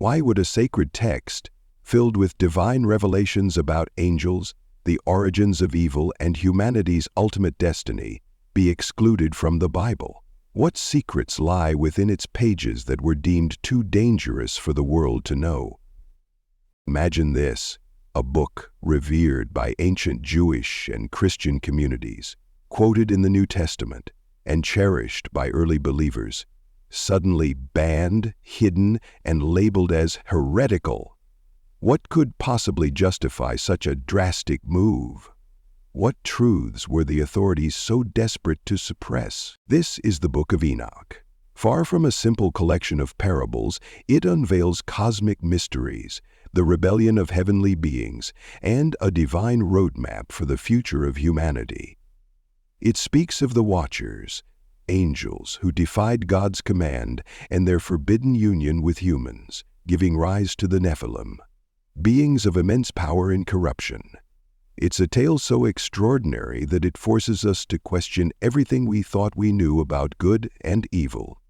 Why would a sacred text, filled with divine revelations about angels, the origins of evil, and humanity's ultimate destiny, be excluded from the Bible? What secrets lie within its pages that were deemed too dangerous for the world to know? Imagine this, a book revered by ancient Jewish and Christian communities, quoted in the New Testament, and cherished by early believers, suddenly banned, hidden, and labeled as heretical. What could possibly justify such a drastic move? What truths were the authorities so desperate to suppress? This is the Book of Enoch. Far from a simple collection of parables, it unveils cosmic mysteries, the rebellion of heavenly beings, and a divine roadmap for the future of humanity. It speaks of the Watchers, angels who defied God's command and their forbidden union with humans, giving rise to the Nephilim, beings of immense power and corruption. It's a tale so extraordinary that it forces us to question everything we thought we knew about good and evil,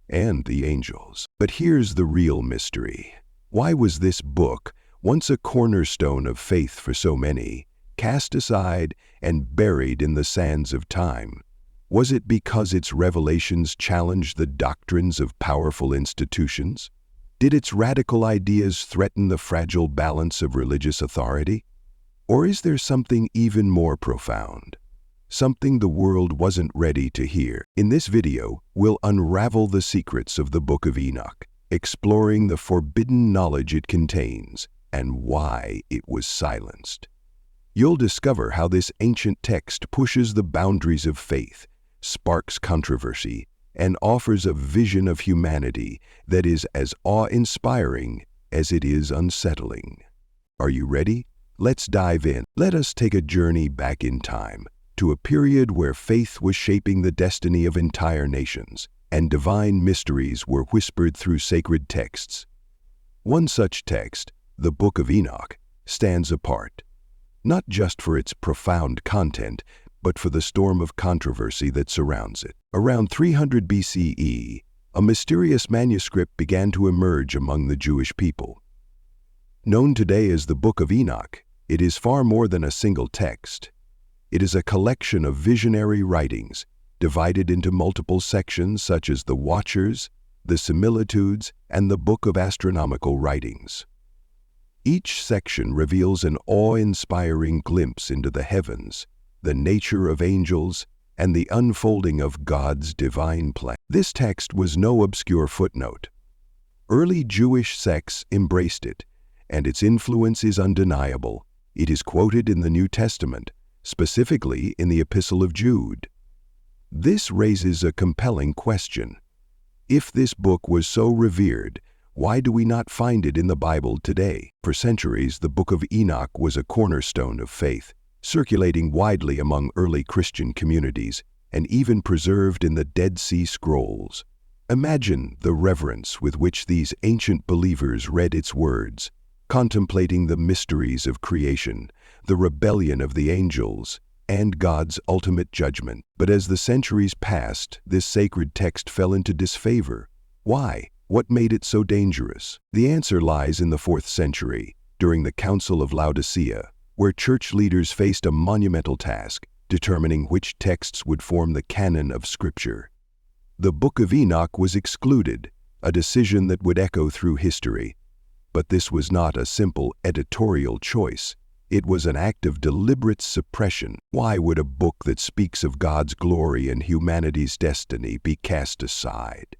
and the angels. But here's the real mystery. Why was this book, once a cornerstone of faith for so many, cast aside and buried in the sands of time? Was it because its revelations challenged the doctrines of powerful institutions? Did its radical ideas threaten the fragile balance of religious authority? Or is there something even more profound? Something the world wasn't ready to hear? In this video, we'll unravel the secrets of the Book of Enoch, exploring the forbidden knowledge it contains and why it was silenced. You'll discover how this ancient text pushes the boundaries of faith, sparks controversy, and offers a vision of humanity that is as awe-inspiring as it is unsettling. Are you ready? Let's dive in. Let us take a journey back in time, to a period where faith was shaping the destiny of entire nations, and divine mysteries were whispered through sacred texts. One such text, the Book of Enoch, stands apart, not just for its profound content, but for the storm of controversy that surrounds it. Around 300 BCE, a mysterious manuscript began to emerge among the Jewish people. Known today as the Book of Enoch, it is far more than a single text. It is a collection of visionary writings, divided into multiple sections such as the Watchers, the Similitudes, and the Book of Astronomical Writings. Each section reveals an awe-inspiring glimpse into the heavens, the nature of angels, and the unfolding of God's divine plan. This text was no obscure footnote. Early Jewish sects embraced it, and its influence is undeniable. It is quoted in the New Testament, specifically in the Epistle of Jude. This raises a compelling question. If this book was so revered, why do we not find it in the Bible today? For centuries, the Book of Enoch was a cornerstone of faith, circulating widely among early Christian communities, and even preserved in the Dead Sea Scrolls. Imagine the reverence with which these ancient believers read its words, contemplating the mysteries of creation, the rebellion of the angels, and God's ultimate judgment. But as the centuries passed, this sacred text fell into disfavor. Why? What made it so dangerous? The answer lies in the 4th century, during the Council of Laodicea, where church leaders faced a monumental task, determining which texts would form the canon of Scripture. The Book of Enoch was excluded, a decision that would echo through history. But this was not a simple editorial choice. It was an act of deliberate suppression. Why would a book that speaks of God's glory and humanity's destiny be cast aside?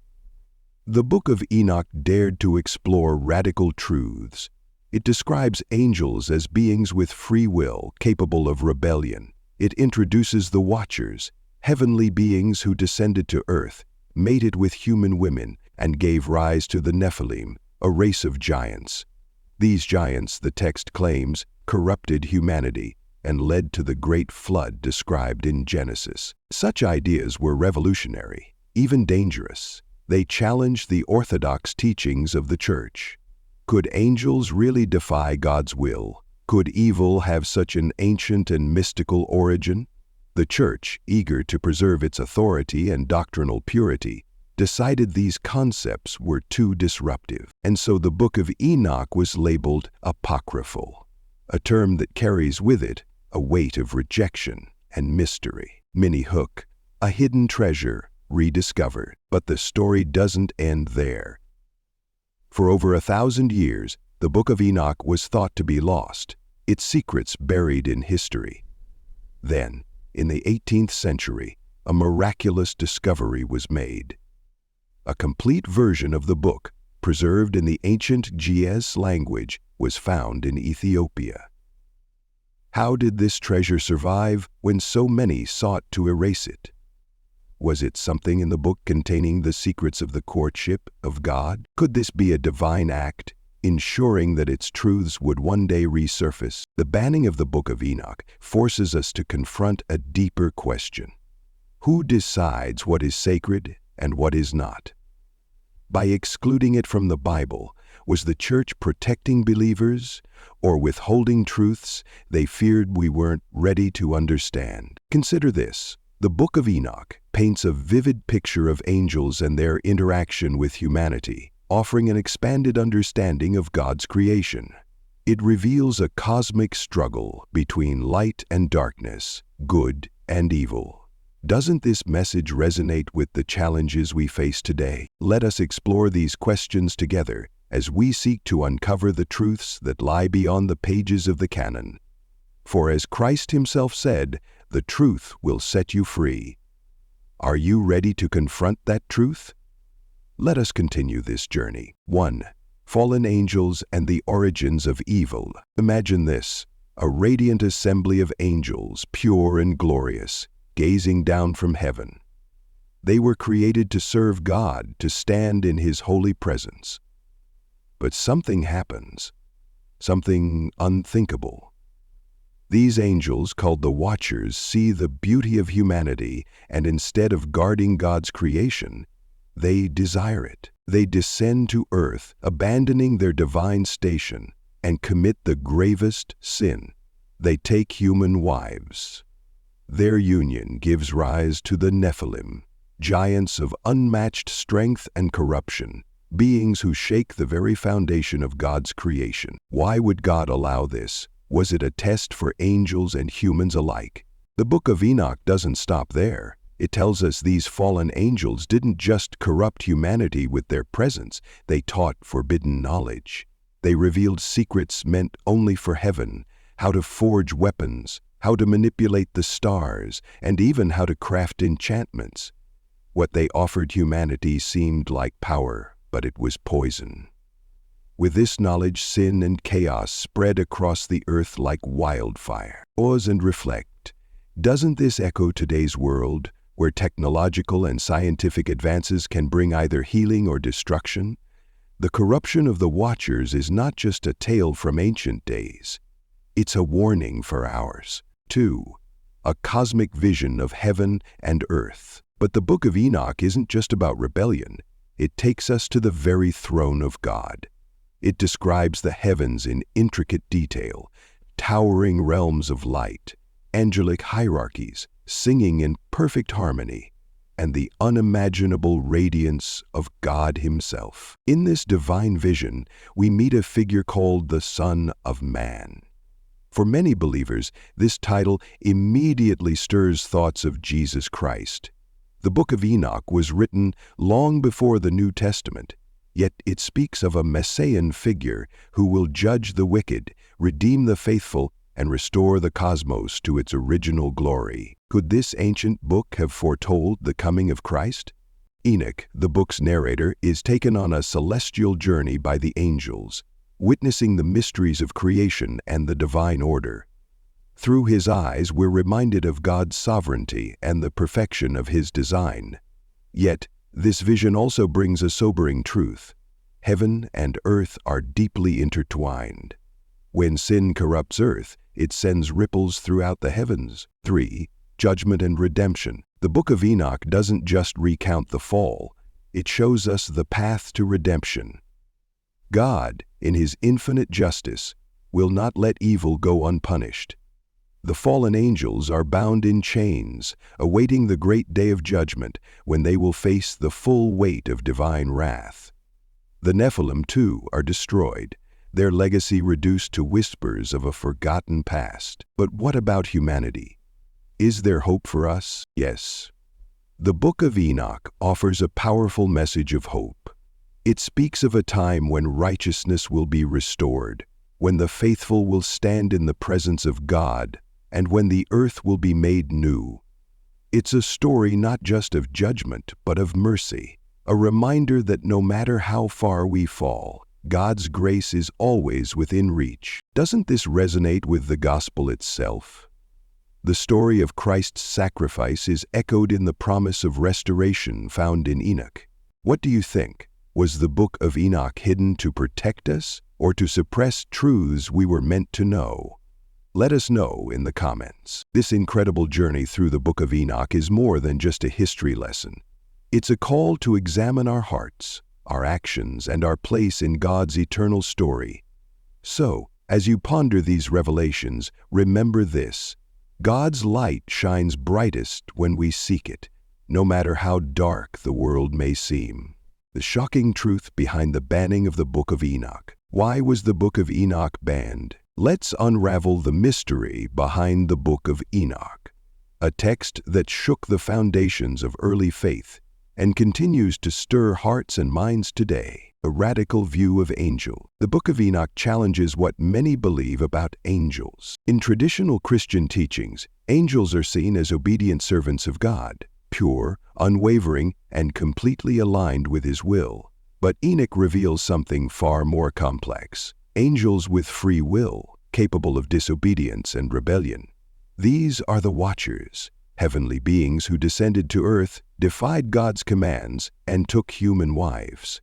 The Book of Enoch dared to explore radical truths. It describes angels as beings with free will, capable of rebellion. It introduces the Watchers, heavenly beings who descended to earth, mated with human women, and gave rise to the Nephilim, a race of giants. These giants, the text claims, corrupted humanity and led to the great flood described in Genesis. Such ideas were revolutionary, even dangerous. They challenged the orthodox teachings of the Church. Could angels really defy God's will? Could evil have such an ancient and mystical origin? The Church, eager to preserve its authority and doctrinal purity, decided these concepts were too disruptive, and so the Book of Enoch was labeled apocryphal, a term that carries with it a weight of rejection and mystery. Minnie Hook, a hidden treasure rediscovered. But the story doesn't end there. For over 1,000 years, the Book of Enoch was thought to be lost, its secrets buried in history. Then, in the 18th century, a miraculous discovery was made. A complete version of the book, preserved in the ancient Ge'ez language, was found in Ethiopia. How did this treasure survive when so many sought to erase it? Was it something in the book containing the secrets of the courtship of God? Could this be a divine act, ensuring that its truths would one day resurface? The banning of the Book of Enoch forces us to confront a deeper question. Who decides what is sacred and what is not? By excluding it from the Bible, was the church protecting believers or withholding truths they feared we weren't ready to understand? Consider this. The Book of Enoch paints a vivid picture of angels and their interaction with humanity, offering an expanded understanding of God's creation. It reveals a cosmic struggle between light and darkness, good and evil. Doesn't this message resonate with the challenges we face today? Let us explore these questions together as we seek to uncover the truths that lie beyond the pages of the canon. For as Christ himself said, the truth will set you free. Are you ready to confront that truth? Let us continue this journey. 1. Fallen angels and the origins of evil. Imagine this, a radiant assembly of angels, pure and glorious, gazing down from heaven. They were created to serve God, to stand in His holy presence. But something happens, something unthinkable. These angels, called the Watchers, see the beauty of humanity, and instead of guarding God's creation, they desire it. They descend to earth, abandoning their divine station, and commit the gravest sin. They take human wives. Their union gives rise to the Nephilim, giants of unmatched strength and corruption, beings who shake the very foundation of God's creation. Why would God allow this? Was it a test for angels and humans alike? The Book of Enoch doesn't stop there. It tells us these fallen angels didn't just corrupt humanity with their presence, they taught forbidden knowledge. They revealed secrets meant only for heaven, how to forge weapons, how to manipulate the stars, and even how to craft enchantments. What they offered humanity seemed like power, but it was poison. With this knowledge, sin and chaos spread across the earth like wildfire. Pause and reflect. Doesn't this echo today's world, where technological and scientific advances can bring either healing or destruction? The corruption of the Watchers is not just a tale from ancient days. It's a warning for ours. 2. A cosmic vision of heaven and earth. But the Book of Enoch isn't just about rebellion. It takes us to the very throne of God. It describes the heavens in intricate detail, towering realms of light, angelic hierarchies, singing in perfect harmony, and the unimaginable radiance of God Himself. In this divine vision, we meet a figure called the Son of Man. For many believers, this title immediately stirs thoughts of Jesus Christ. The Book of Enoch was written long before the New Testament, yet it speaks of a Messian figure who will judge the wicked, redeem the faithful, and restore the cosmos to its original glory. Could this ancient book have foretold the coming of Christ? Enoch, the book's narrator, is taken on a celestial journey by the angels, witnessing the mysteries of creation and the divine order. Through his eyes, we're reminded of God's sovereignty and the perfection of His design. Yet, this vision also brings a sobering truth. Heaven and earth are deeply intertwined. When sin corrupts earth, it sends ripples throughout the heavens. 3. Judgment and redemption. The Book of Enoch doesn't just recount the fall. It shows us the path to redemption. God, in His infinite justice, will not let evil go unpunished. The fallen angels are bound in chains, awaiting the great day of judgment when they will face the full weight of divine wrath. The Nephilim, too, are destroyed, their legacy reduced to whispers of a forgotten past. But what about humanity? Is there hope for us? Yes. The Book of Enoch offers a powerful message of hope. It speaks of a time when righteousness will be restored, when the faithful will stand in the presence of God, and when the earth will be made new. It's a story not just of judgment, but of mercy, a reminder that no matter how far we fall, God's grace is always within reach. Doesn't this resonate with the gospel itself? The story of Christ's sacrifice is echoed in the promise of restoration found in Enoch. What do you think? Was the Book of Enoch hidden to protect us or to suppress truths we were meant to know? Let us know in the comments. This incredible journey through the Book of Enoch is more than just a history lesson. It's a call to examine our hearts, our actions, and our place in God's eternal story. So, as you ponder these revelations, remember this: God's light shines brightest when we seek it, no matter how dark the world may seem. The shocking truth behind the banning of the Book of Enoch. Why was the Book of Enoch banned? Let's unravel the mystery behind the Book of Enoch, a text that shook the foundations of early faith and continues to stir hearts and minds today. A radical view of angel. The Book of Enoch challenges what many believe about angels. In traditional Christian teachings, angels are seen as obedient servants of God, pure, unwavering, and completely aligned with His will. But Enoch reveals something far more complex: angels with free will, capable of disobedience and rebellion. These are the Watchers, heavenly beings who descended to earth, defied God's commands, and took human wives.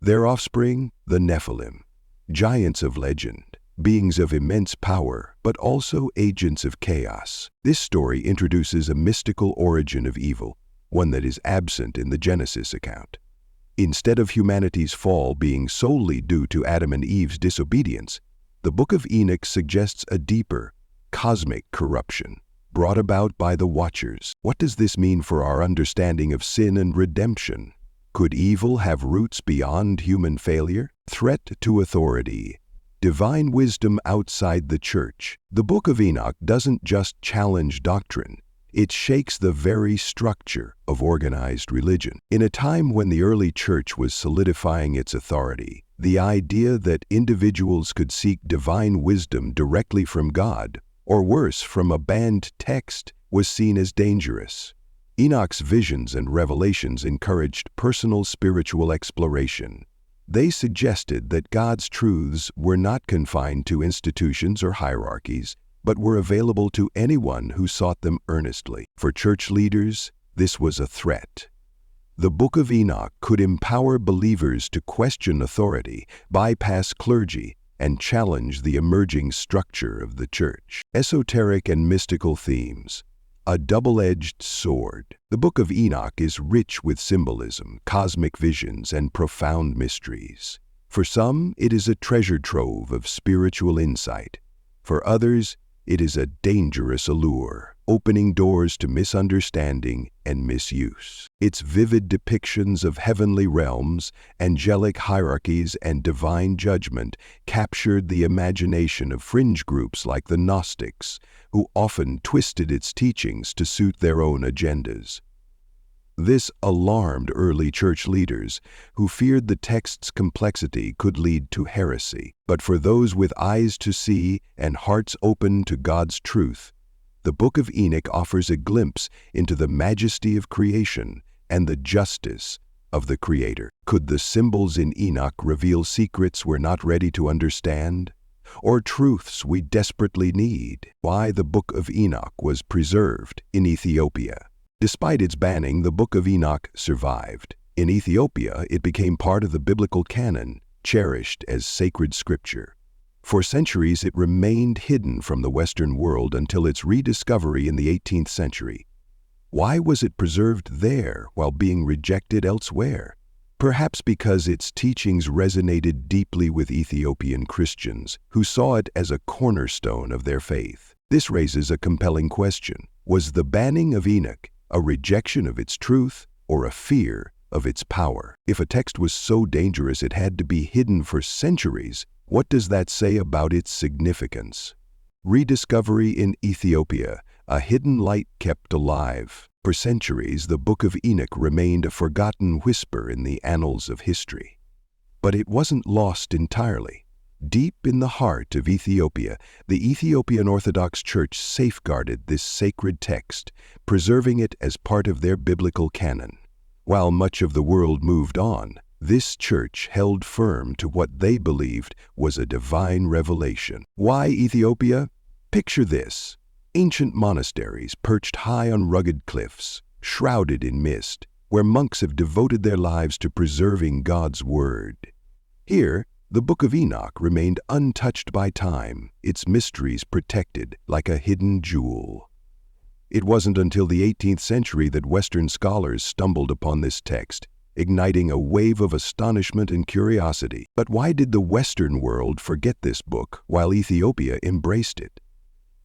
Their offspring, the Nephilim, giants of legend, beings of immense power, but also agents of chaos. This story introduces a mystical origin of evil, one that is absent in the Genesis account. Instead of humanity's fall being solely due to Adam and Eve's disobedience, the Book of Enoch suggests a deeper, cosmic corruption brought about by the Watchers. What does this mean for our understanding of sin and redemption? Could evil have roots beyond human failure? Threat to authority. Divine wisdom outside the church. The Book of Enoch doesn't just challenge doctrine. It shakes the very structure of organized religion. In a time when the early church was solidifying its authority, the idea that individuals could seek divine wisdom directly from God, or worse, from a banned text, was seen as dangerous. Enoch's visions and revelations encouraged personal spiritual exploration. They suggested that God's truths were not confined to institutions or hierarchies, but were available to anyone who sought them earnestly. For church leaders, this was a threat. The Book of Enoch could empower believers to question authority, bypass clergy, and challenge the emerging structure of the church. Esoteric and mystical themes. A double-edged sword. The Book of Enoch is rich with symbolism, cosmic visions, and profound mysteries. For some, it is a treasure trove of spiritual insight. For others, it is a dangerous allure, opening doors to misunderstanding and misuse. Its vivid depictions of heavenly realms, angelic hierarchies, and divine judgment captured the imagination of fringe groups like the Gnostics, who often twisted its teachings to suit their own agendas. This alarmed early church leaders, who feared the text's complexity could lead to heresy. But for those with eyes to see and hearts open to God's truth, the Book of Enoch offers a glimpse into the majesty of creation and the justice of the Creator. Could the symbols in Enoch reveal secrets we're not ready to understand, or truths we desperately need? Why the Book of Enoch was preserved in Ethiopia. Despite its banning, the Book of Enoch survived. In Ethiopia, it became part of the biblical canon, cherished as sacred scripture. For centuries, it remained hidden from the Western world until its rediscovery in the 18th century. Why was it preserved there while being rejected elsewhere? Perhaps because its teachings resonated deeply with Ethiopian Christians, who saw it as a cornerstone of their faith. This raises a compelling question. Was the banning of Enoch a rejection of its truth or a fear of its power? If a text was so dangerous it had to be hidden for centuries, what does that say about its significance? Rediscovery in Ethiopia, a hidden light kept alive. For centuries, the Book of Enoch remained a forgotten whisper in the annals of history. But it wasn't lost entirely. Deep in the heart of Ethiopia, the Ethiopian Orthodox Church safeguarded this sacred text, preserving it as part of their biblical canon. While much of the world moved on, this church held firm to what they believed was a divine revelation. Why Ethiopia? Picture this. Ancient monasteries perched high on rugged cliffs, shrouded in mist, where monks have devoted their lives to preserving God's Word. Here, the Book of Enoch remained untouched by time, its mysteries protected like a hidden jewel. It wasn't until the 18th century that Western scholars stumbled upon this text, igniting a wave of astonishment and curiosity. But why did the Western world forget this book while Ethiopia embraced it?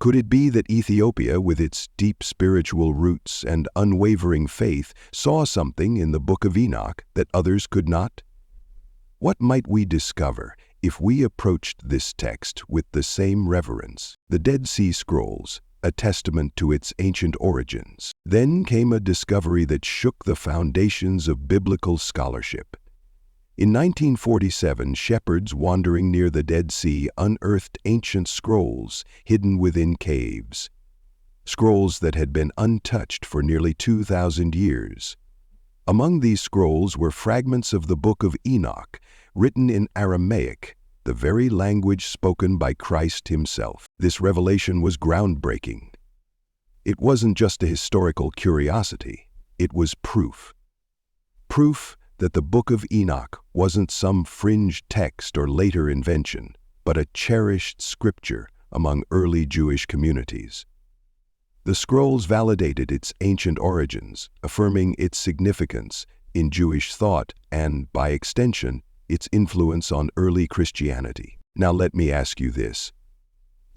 Could it be that Ethiopia, with its deep spiritual roots and unwavering faith, saw something in the Book of Enoch that others could not? What might we discover if we approached this text with the same reverence? The Dead Sea Scrolls, a testament to its ancient origins. Then came a discovery that shook the foundations of biblical scholarship. In 1947, shepherds wandering near the Dead Sea unearthed ancient scrolls hidden within caves. Scrolls that had been untouched for nearly 2,000 years. Among these scrolls were fragments of the Book of Enoch, written in Aramaic, the very language spoken by Christ himself. This revelation was groundbreaking. It wasn't just a historical curiosity, it was proof. Proof that the Book of Enoch wasn't some fringe text or later invention, but a cherished scripture among early Jewish communities. The scrolls validated its ancient origins, affirming its significance in Jewish thought and, by extension, its influence on early Christianity. Now let me ask you this.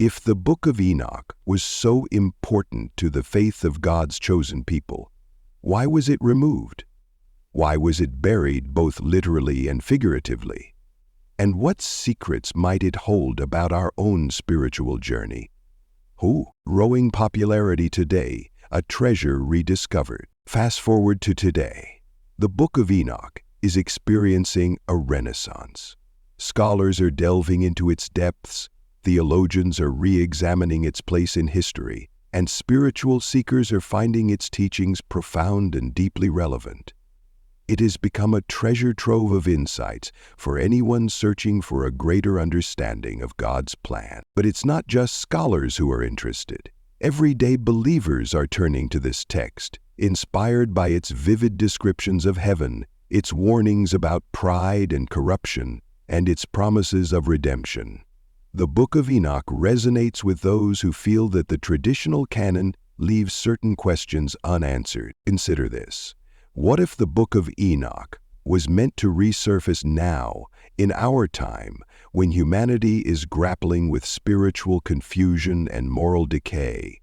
If the Book of Enoch was so important to the faith of God's chosen people, why was it removed? Why was it buried both literally and figuratively? And what secrets might it hold about our own spiritual journey? Growing popularity today, a treasure rediscovered. Fast forward to today. The Book of Enoch is experiencing a renaissance. Scholars are delving into its depths, theologians are re-examining its place in history, and spiritual seekers are finding its teachings profound and deeply relevant. It has become a treasure trove of insights for anyone searching for a greater understanding of God's plan. But it's not just scholars who are interested. Everyday believers are turning to this text, inspired by its vivid descriptions of heaven, its warnings about pride and corruption, and its promises of redemption. The Book of Enoch resonates with those who feel that the traditional canon leaves certain questions unanswered. Consider this. What if the Book of Enoch was meant to resurface now, in our time, when humanity is grappling with spiritual confusion and moral decay?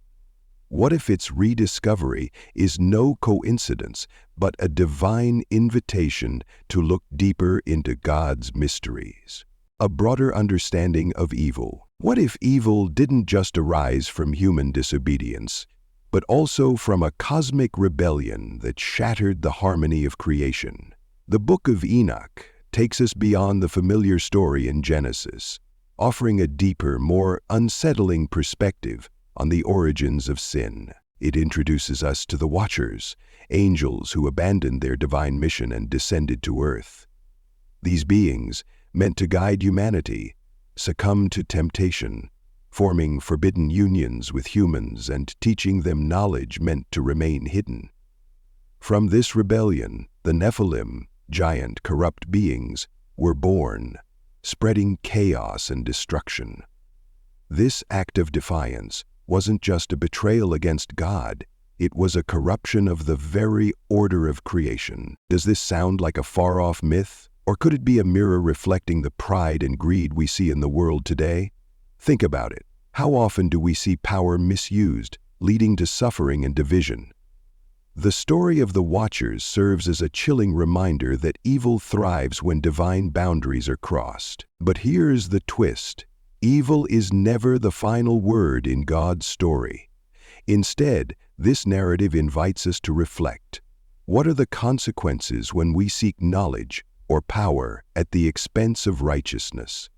What if its rediscovery is no coincidence, but a divine invitation to look deeper into God's mysteries? A broader understanding of evil. What if evil didn't just arise from human disobedience, but also from a cosmic rebellion that shattered the harmony of creation? The Book of Enoch takes us beyond the familiar story in Genesis, offering a deeper, more unsettling perspective on the origins of sin. It introduces us to the Watchers, angels who abandoned their divine mission and descended to earth. These beings, meant to guide humanity, succumbed to temptation, forming forbidden unions with humans and teaching them knowledge meant to remain hidden. From this rebellion, the Nephilim, giant corrupt beings, were born, spreading chaos and destruction. This act of defiance wasn't just a betrayal against God, it was a corruption of the very order of creation. Does this sound like a far-off myth? Or could it be a mirror reflecting the pride and greed we see in the world today? Think about it. How often do we see power misused, leading to suffering and division? The story of the Watchers serves as a chilling reminder that evil thrives when divine boundaries are crossed. But here's the twist. Evil is never the final word in God's story. Instead, this narrative invites us to reflect. What are the consequences when we seek knowledge or power at the expense of righteousness?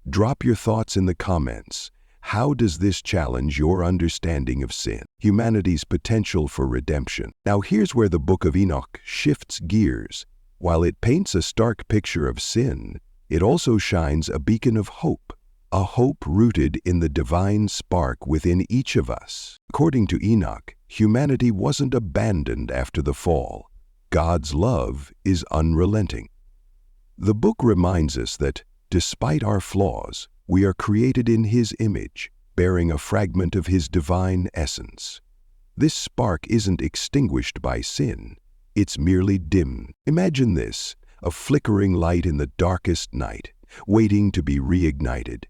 Drop your thoughts in the comments. How does this challenge your understanding of sin, humanity's potential for redemption? Now here's where the Book of Enoch shifts gears. While it paints a stark picture of sin, it also shines a beacon of hope, a hope rooted in the divine spark within each of us. According to Enoch, humanity wasn't abandoned after the fall. God's love is unrelenting. The book reminds us that, despite our flaws, we are created in His image, bearing a fragment of His divine essence. This spark isn't extinguished by sin, it's merely dimmed. Imagine this, a flickering light in the darkest night, waiting to be reignited.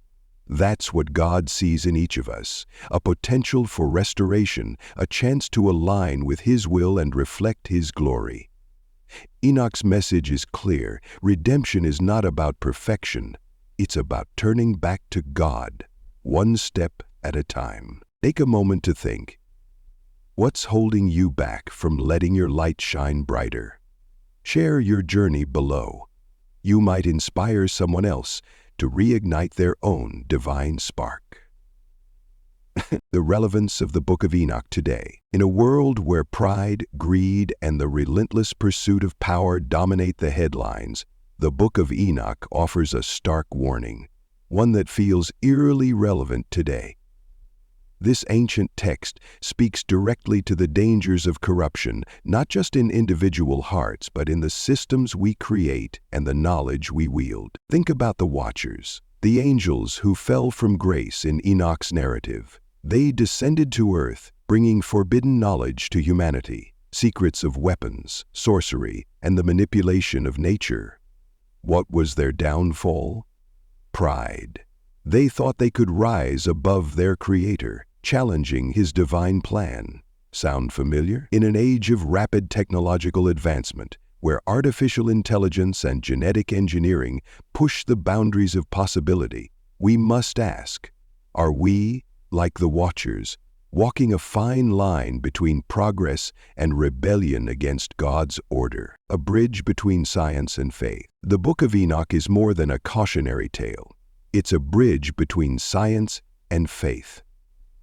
That's what God sees in each of us, a potential for restoration, a chance to align with His will and reflect His glory. Enoch's message is clear. Redemption is not about perfection. It's about turning back to God, one step at a time. Take a moment to think. What's holding you back from letting your light shine brighter? Share your journey below. You might inspire someone else to reignite their own divine spark. The relevance of the Book of Enoch today. In a world where pride, greed, and the relentless pursuit of power dominate the headlines, the Book of Enoch offers a stark warning, one that feels eerily relevant today. This ancient text speaks directly to the dangers of corruption, not just in individual hearts, but in the systems we create and the knowledge we wield. Think about the Watchers, the angels who fell from grace in Enoch's narrative. They descended to earth, bringing forbidden knowledge to humanity, secrets of weapons, sorcery, and the manipulation of nature. What was their downfall? Pride. They thought they could rise above their Creator, challenging His divine plan. Sound familiar? In an age of rapid technological advancement, where artificial intelligence and genetic engineering push the boundaries of possibility, we must ask, are we, like the Watchers, walking a fine line between progress and rebellion against God's order, a bridge between science and faith? The Book of Enoch is more than a cautionary tale. It's a bridge between science and faith.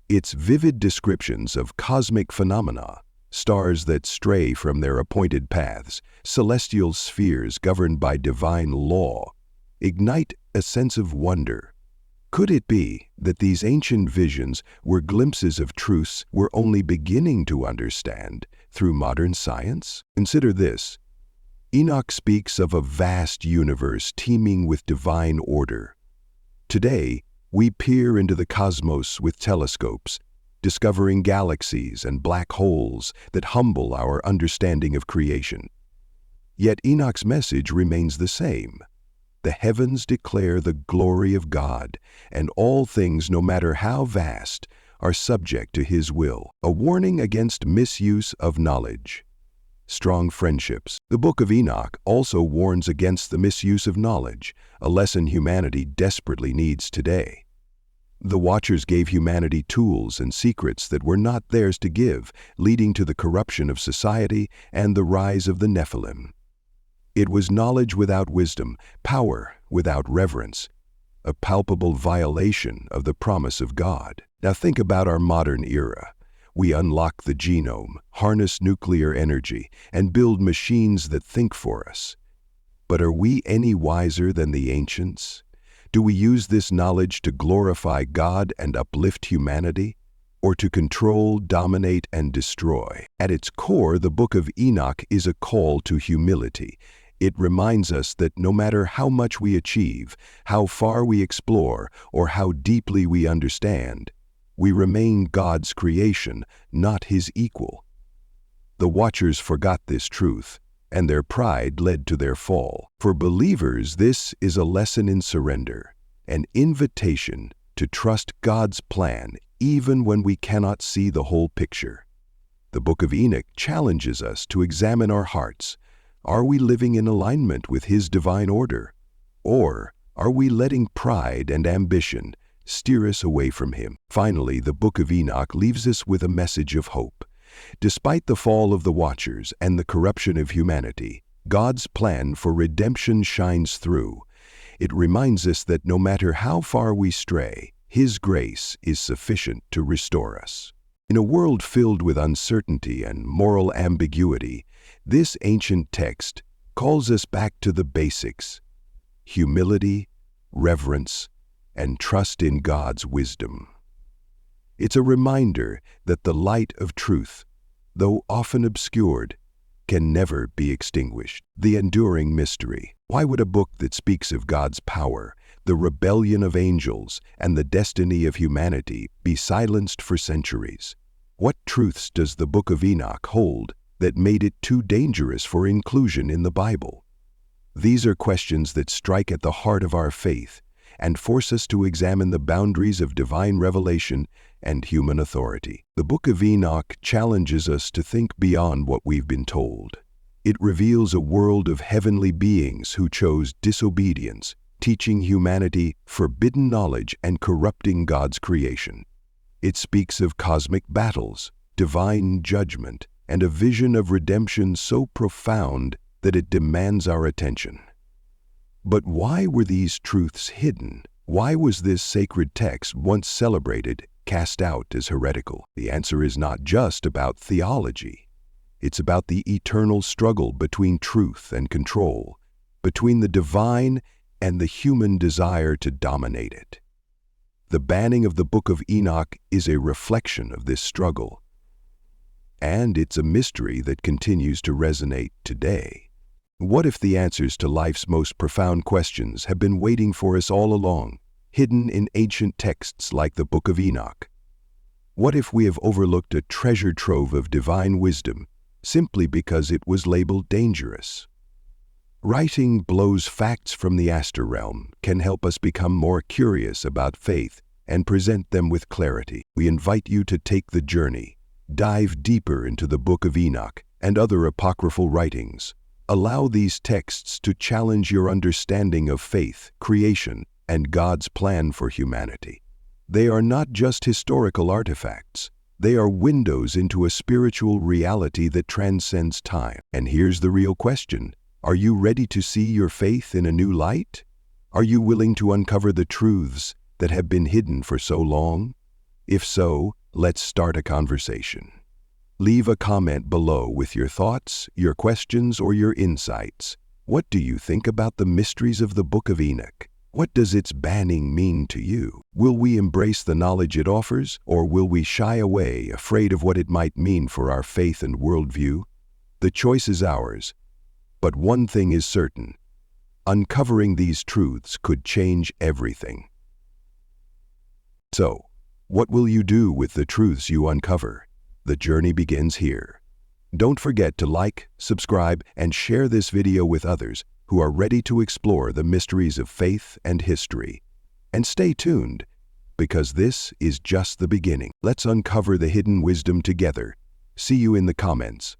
Its vivid descriptions of cosmic phenomena, stars that stray from their appointed paths, celestial spheres governed by divine law, ignite a sense of wonder. Could it be that these ancient visions were glimpses of truths we're only beginning to understand through modern science? Consider this. Enoch speaks of a vast universe teeming with divine order. Today, we peer into the cosmos with telescopes, discovering galaxies and black holes that humble our understanding of creation. Yet Enoch's message remains the same. The heavens declare the glory of God, and all things, no matter how vast, are subject to His will, a warning against misuse of knowledge. Strong friendships. The Book of Enoch also warns against the misuse of knowledge, a lesson humanity desperately needs today. The Watchers gave humanity tools and secrets that were not theirs to give, leading to the corruption of society and the rise of the Nephilim. It was knowledge without wisdom, power without reverence, a palpable violation of the promise of God. Now think about our modern era. We unlock the genome, harness nuclear energy, and build machines that think for us. But are we any wiser than the ancients? Do we use this knowledge to glorify God and uplift humanity, or to control, dominate, and destroy? At its core, the Book of Enoch is a call to humility. It reminds us that no matter how much we achieve, how far we explore, or how deeply we understand, we remain God's creation, not His equal. The Watchers forgot this truth, and their pride led to their fall. For believers, this is a lesson in surrender, an invitation to trust God's plan even when we cannot see the whole picture. The Book of Enoch challenges us to examine our hearts. Are we living in alignment with His divine order? Or are we letting pride and ambition steer us away from Him? Finally, the Book of Enoch leaves us with a message of hope. Despite the fall of the Watchers and the corruption of humanity, God's plan for redemption shines through. It reminds us that no matter how far we stray, His grace is sufficient to restore us. In a world filled with uncertainty and moral ambiguity, this ancient text calls us back to the basics: humility, reverence, and trust in God's wisdom. It's a reminder that the light of truth, though often obscured, can never be extinguished. The enduring mystery. Why would a book that speaks of God's power, the rebellion of angels, and the destiny of humanity be silenced for centuries? What truths does the Book of Enoch hold that made it too dangerous for inclusion in the Bible? These are questions that strike at the heart of our faith and force us to examine the boundaries of divine revelation and human authority. The Book of Enoch challenges us to think beyond what we've been told. It reveals a world of heavenly beings who chose disobedience, teaching humanity forbidden knowledge and corrupting God's creation. It speaks of cosmic battles, divine judgment, and a vision of redemption so profound that it demands our attention. But why were these truths hidden? Why was this sacred text, once celebrated, cast out as heretical? The answer is not just about theology. It's about the eternal struggle between truth and control, between the divine and the human desire to dominate it. The banning of the Book of Enoch is a reflection of this struggle, and it's a mystery that continues to resonate today. What if the answers to life's most profound questions have been waiting for us all along, hidden in ancient texts like the Book of Enoch? What if we have overlooked a treasure trove of divine wisdom simply because it was labeled dangerous? Writing blows facts from the astral realm can help us become more curious about faith and present them with clarity. We invite you to take the journey, dive deeper into the Book of Enoch and other apocryphal writings. Allow these texts to challenge your understanding of faith, creation, and God's plan for humanity. They are not just historical artifacts. They are windows into a spiritual reality that transcends time. And here's the real question. Are you ready to see your faith in a new light? Are you willing to uncover the truths that have been hidden for so long? If so, let's start a conversation. Leave a comment below with your thoughts, your questions, or your insights. What do you think about the mysteries of the Book of Enoch? What does its banning mean to you? Will we embrace the knowledge it offers, or will we shy away, afraid of what it might mean for our faith and worldview? The choice is ours, but one thing is certain: uncovering these truths could change everything. So, what will you do with the truths you uncover? The journey begins here. Don't forget to like, subscribe, and share this video with others who are ready to explore the mysteries of faith and history. And stay tuned, because this is just the beginning. Let's uncover the hidden wisdom together. See you in the comments.